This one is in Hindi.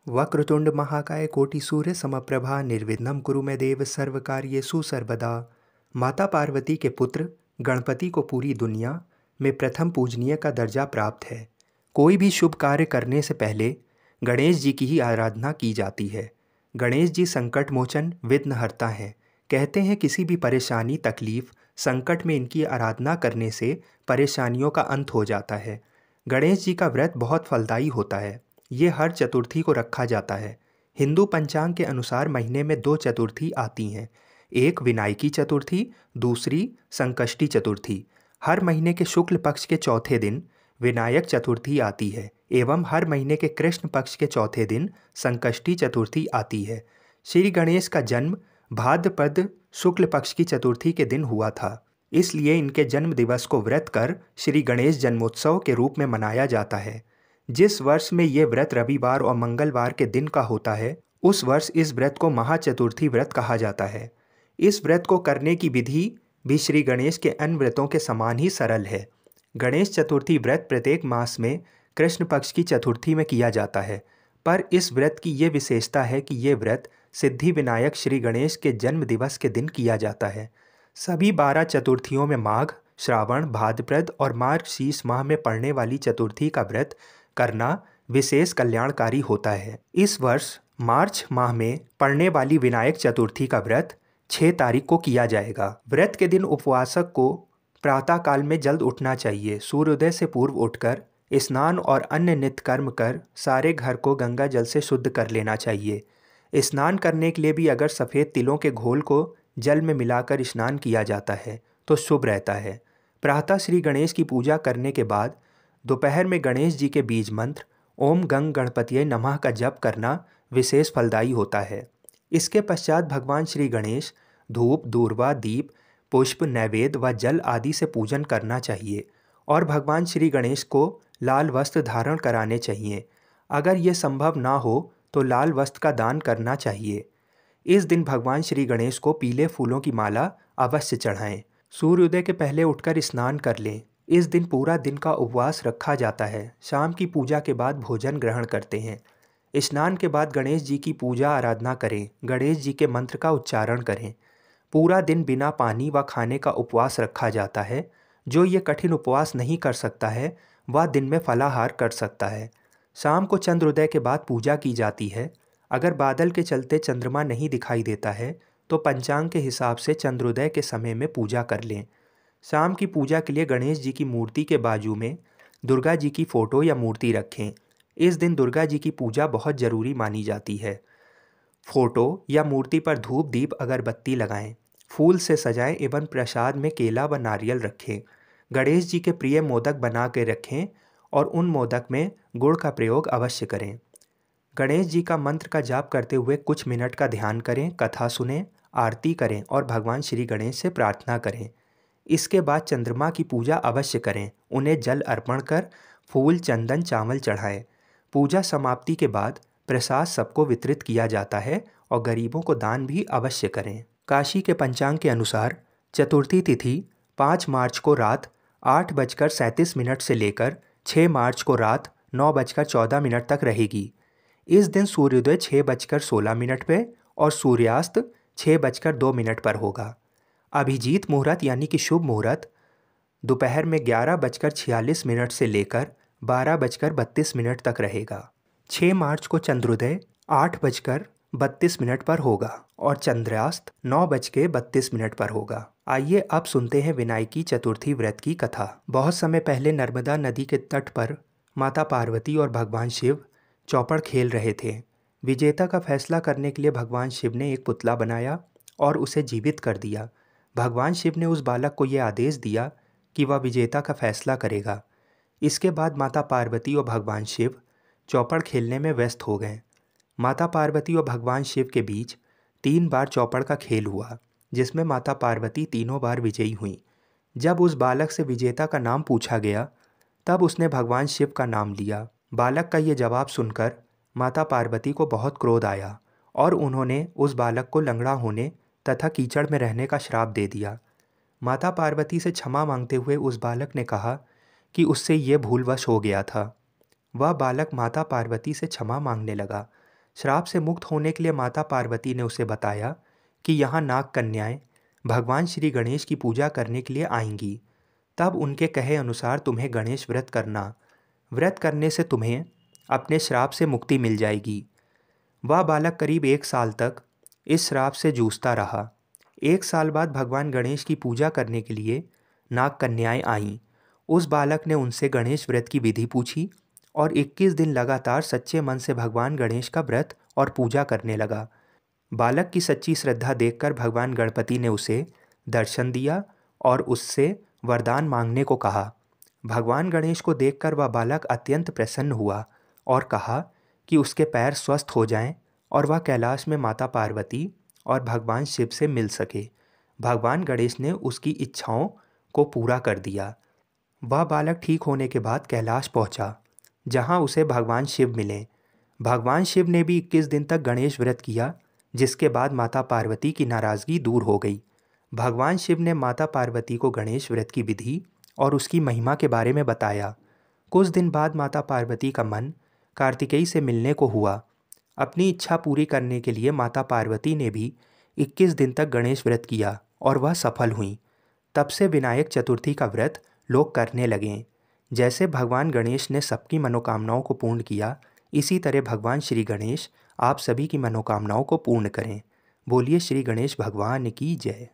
वक्रतुंड महाकाय कोटि सूर्य समप्रभा निर्विघ्नं कुरु मे देव सर्वकार्येषु सर्वदा। माता पार्वती के पुत्र गणपति को पूरी दुनिया में प्रथम पूजनीय का दर्जा प्राप्त है। कोई भी शुभ कार्य करने से पहले गणेश जी की ही आराधना की जाती है। गणेश जी संकट मोचन विघ्नहर्ता हैं। कहते हैं किसी भी परेशानी तकलीफ संकट में इनकी आराधना करने से परेशानियों का अंत हो जाता है। गणेश जी का व्रत बहुत फलदायी होता है। ये हर चतुर्थी को रखा जाता है। हिंदू पंचांग के अनुसार महीने में 2 चतुर्थी आती हैं, एक विनायकी चतुर्थी, दूसरी संकष्टी चतुर्थी। हर महीने के शुक्ल पक्ष के चौथे दिन विनायक चतुर्थी आती है एवं हर महीने के कृष्ण पक्ष के चौथे दिन संकष्टी चतुर्थी आती है। श्री गणेश का जन्म भाद्रपद शुक्ल पक्ष की चतुर्थी के दिन हुआ था, इसलिए इनके जन्म दिवस को व्रत कर श्री गणेश जन्मोत्सव के रूप में मनाया जाता है। जिस वर्ष में ये व्रत रविवार और मंगलवार के दिन का होता है, उस वर्ष इस व्रत को महाचतुर्थी व्रत कहा जाता है। इस व्रत को करने की विधि भी श्री गणेश के अन्य व्रतों के समान ही सरल है। गणेश चतुर्थी व्रत प्रत्येक मास में कृष्ण पक्ष की चतुर्थी में किया जाता है, पर इस व्रत की ये विशेषता है कि ये व्रत सिद्धि विनायक श्री गणेश के जन्म दिवस के दिन किया जाता है। सभी 12 चतुर्थियों में माघ, श्रावण, भाद्रपद और मार्गशीर्ष माह में पड़ने वाली चतुर्थी का व्रत करना विशेष कल्याणकारी होता है। इस वर्ष मार्च माह में पड़ने वाली विनायक चतुर्थी का व्रत 6 तारीख को किया जाएगा। व्रत के दिन उपवासक को प्रातः काल में जल्द उठना चाहिए। सूर्योदय से पूर्व उठकर स्नान और अन्य नित्य कर्म कर सारे घर को गंगा जल से शुद्ध कर लेना चाहिए। स्नान करने के लिए भी अगर सफ़ेद तिलों के घोल को जल में मिलाकर स्नान किया जाता है तो शुभ रहता है। प्रातः श्री गणेश की पूजा करने के बाद दोपहर में गणेश जी के बीज मंत्र ओम गंग गणपतिये नमः का जप करना विशेष फलदायी होता है। इसके पश्चात भगवान श्री गणेश धूप, दूर्वा, दीप, पुष्प, नैवेद्य व जल आदि से पूजन करना चाहिए और भगवान श्री गणेश को लाल वस्त्र धारण कराने चाहिए। अगर ये संभव ना हो तो लाल वस्त्र का दान करना चाहिए। इस दिन भगवान श्री गणेश को पीले फूलों की माला अवश्य चढ़ाएं। सूर्योदय के पहले उठकर स्नान कर लें। इस दिन पूरा दिन का उपवास रखा जाता है। शाम की पूजा के बाद भोजन ग्रहण करते हैं। स्नान के बाद गणेश जी की पूजा आराधना करें। गणेश जी के मंत्र का उच्चारण करें। पूरा दिन बिना पानी व खाने का उपवास रखा जाता है। जो ये कठिन उपवास नहीं कर सकता है वह दिन में फलाहार कर सकता है। शाम को चंद्रोदय के बाद पूजा की जाती है। अगर बादल के चलते चंद्रमा नहीं दिखाई देता है तो पंचांग के हिसाब से चंद्रोदय के समय में पूजा कर लें। शाम की पूजा के लिए गणेश जी की मूर्ति के बाजू में दुर्गा जी की फ़ोटो या मूर्ति रखें। इस दिन दुर्गा जी की पूजा बहुत ज़रूरी मानी जाती है। फोटो या मूर्ति पर धूप, दीप, अगरबत्ती लगाएं। फूल से सजाएं एवं प्रसाद में केला व नारियल रखें। गणेश जी के प्रिय मोदक बना के रखें और उन मोदक में गुड़ का प्रयोग अवश्य करें। गणेश जी का मंत्र का जाप करते हुए कुछ मिनट का ध्यान करें, कथा सुनें, आरती करें और भगवान श्री गणेश से प्रार्थना करें। इसके बाद चंद्रमा की पूजा अवश्य करें। उन्हें जल अर्पण कर फूल, चंदन, चावल चढ़ाएं। पूजा समाप्ति के बाद प्रसाद सबको वितरित किया जाता है और गरीबों को दान भी अवश्य करें। काशी के पंचांग के अनुसार चतुर्थी तिथि 5 मार्च को रात 8:37 से लेकर 6 मार्च को रात 9:14 तक रहेगी। इस दिन सूर्योदय 6:16 पे और सूर्यास्त 6:02 पर होगा। अभिजीत मुहूर्त यानी कि शुभ मुहूर्त दोपहर में 11:46 से लेकर 12:32 तक रहेगा। 6 मार्च को चंद्रोदय 8:32 पर होगा और चंद्रास्त 9:32 पर होगा। आइए अब सुनते हैं विनायकी चतुर्थी व्रत की कथा। बहुत समय पहले नर्मदा नदी के तट पर माता पार्वती और भगवान शिव चौपड़ खेल रहे थे। विजेता का फैसला करने के लिए भगवान शिव ने एक पुतला बनाया और उसे जीवित कर दिया। भगवान शिव ने उस बालक को यह आदेश दिया कि वह विजेता का फैसला करेगा। इसके बाद माता पार्वती और भगवान शिव चौपड़ खेलने में व्यस्त हो गए। माता पार्वती और भगवान शिव के बीच 3 बार चौपड़ का खेल हुआ, जिसमें माता पार्वती तीनों बार विजयी हुई। जब उस बालक से विजेता का नाम पूछा गया तब उसने भगवान शिव का नाम लिया। बालक का ये जवाब सुनकर माता पार्वती को बहुत क्रोध आया और उन्होंने उस बालक को लंगड़ा होने तथा कीचड़ में रहने का श्राप दे दिया। माता पार्वती से क्षमा मांगते हुए उस बालक ने कहा कि उससे ये भूलवश हो गया था। वह बालक माता पार्वती से क्षमा मांगने लगा। श्राप से मुक्त होने के लिए माता पार्वती ने उसे बताया कि यहाँ नाग कन्याएं भगवान श्री गणेश की पूजा करने के लिए आएंगी। तब उनके कहे अनुसार तुम्हें गणेश व्रत करना। व्रत करने से तुम्हें अपने श्राप से मुक्ति मिल जाएगी। वह बालक करीब 1 साल तक इस श्राप से जूझता रहा। 1 साल बाद भगवान गणेश की पूजा करने के लिए नाग कन्याएं आईं। उस बालक ने उनसे गणेश व्रत की विधि पूछी और 21 दिन लगातार सच्चे मन से भगवान गणेश का व्रत और पूजा करने लगा। बालक की सच्ची श्रद्धा देखकर भगवान गणपति ने उसे दर्शन दिया और उससे वरदान मांगने को कहा। भगवान गणेश को देखकर वह बालक अत्यंत प्रसन्न हुआ और कहा कि उसके पैर स्वस्थ हो जाएं और वह कैलाश में माता पार्वती और भगवान शिव से मिल सके। भगवान गणेश ने उसकी इच्छाओं को पूरा कर दिया। वह बालक ठीक होने के बाद कैलाश पहुंचा, जहां उसे भगवान शिव मिले। भगवान शिव ने भी 21 दिन तक गणेश व्रत किया, जिसके बाद माता पार्वती की नाराज़गी दूर हो गई। भगवान शिव ने माता पार्वती को गणेश व्रत की विधि और उसकी महिमा के बारे में बताया। कुछ दिन बाद माता पार्वती का मन कार्तिकेय से मिलने को हुआ। अपनी इच्छा पूरी करने के लिए माता पार्वती ने भी 21 दिन तक गणेश व्रत किया और वह सफल हुई। तब से विनायक चतुर्थी का व्रत लोग करने लगे। जैसे भगवान गणेश ने सबकी मनोकामनाओं को पूर्ण किया, इसी तरह भगवान श्री गणेश आप सभी की मनोकामनाओं को पूर्ण करें। बोलिए श्री गणेश भगवान की जय।